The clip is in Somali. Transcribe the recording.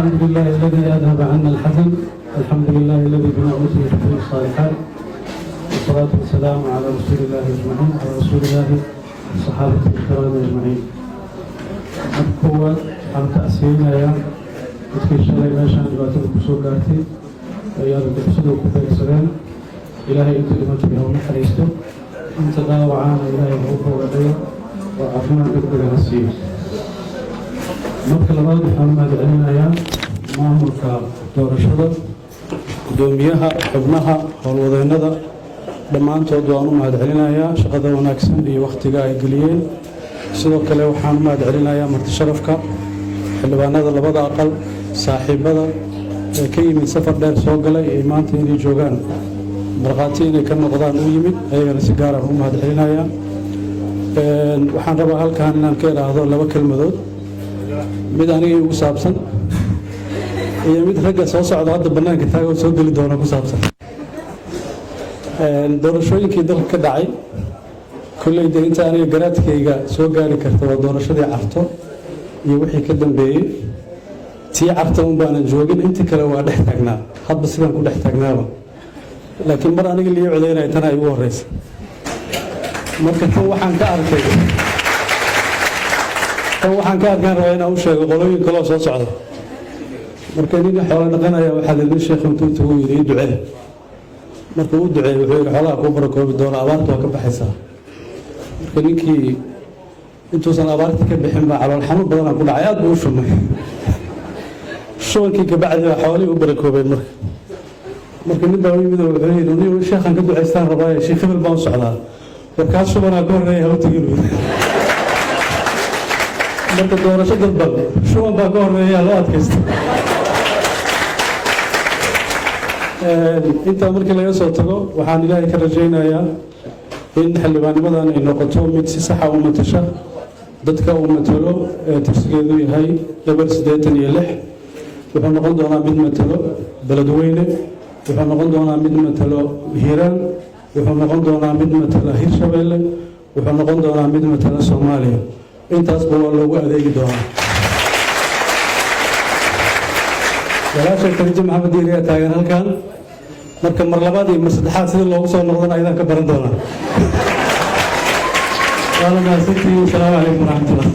الحمد لله الذي أذهب عنا الحزن، الحمد لله الذي بنعمته تتم الصالحات، والصلاة والسلام على رسول الله أجمعين، على رسول الله الصحابة الكرام أجمعين. أبقوا على تأسينا يا dadkii shalay meeshaan dhibaatada ku soo gaartay ayaa dadkii ku beegsadeen ilaahay inta dhimatay ha u naxariisto inta dhaawacana ilaahay ha u boogadhayo oo caafimaad degdeg ha siiyo. marka labaad waxaan u mahadcelinayaa maamulka doorashada, gudoomiyaha, xubnaha, howlwadeennada dhammaantood waan u mahadcelinayaa shaqada wanaagsan iyo wakhtiga ay geliyeen. sidoo kale waxaan u mahadcelinayaa marti sharafka, xildhibaanada labada aqal, saaxiibada ee ka yimid safar dheer soo galay ee maanta inay joogaan markhaati inay ka noqdaan u yimid, ayagana si gaar ah u mahadcelinayaa. waxaan rabaa halkan inaan ka idhaahdo laba kelmadood, mid aniga igu saabsan iyo mid ragga soo socda hadda bannaanka taaga soo geli doona ku saabsan. doorashooyinkii dalka ka dhacay kolleyda inta aniga garaadkayga soo gaari karta waa doorashadii Carto iyo wixii ka dambeeyey. tii Carto un baanan joogin, intii kale waa dhex taagnaa, hadba sidaan ku dhex taagnaaba, laakiin mar aniga liiyo codaynaya tan ay ugu horreysa. marka tan waxaan ka arkay arkaan rabaa inaan u sheego qolooyin kaloo soo socda. marka ninka xoolo dhaqanaya waxaa la yidhi sheekh intuu intuu yidhi ii ducee. marka uu duceeyey wuxuu yidhi xoolaha kuu barakoobi doona, abaarta waa ka baxaysaa. marka ninkii intuusan abaarta ka bixin baa calool xanuun badanaa ku dhacay, aad buu u shumay. shubankii kabacdi baa xoolihii u barakoobeen. marka nin baa u yimid oo wuxuu yidhi nin sheekhan ka ducaystaan rabaaye sheekh hebel baan u socdaa, warkaas shubanaa ka horreeya ha u tegin. marka doorasho dadban shuban baa ka horreeya loo adkaysta. intaa markii laga soo tago waxaan ilaahay ka rajaynayaa in xildhibaannimadan ay noqoto mid si saxa u matasha dadka uu matalo ee tirsigeedu yahay eber 86. wuxuu noqon doonaa mid matalo beledweyne, wuxuu noqon doonaa mid matalo hiiraan, wuxuu noqon doonaa mid matala hirshabeelle, wuxuu noqon doonaa mid matala soomaaliya. intaasba waa loogu adeegi doonaa. walaashay Khadiija Maxamed Diiri ayaa taagan halkan. marka mar labaad iyo mar saddexaad sida loogu soo noqdana ayadaan ka baran doonaa. waalaikumsalam warahmatullahi.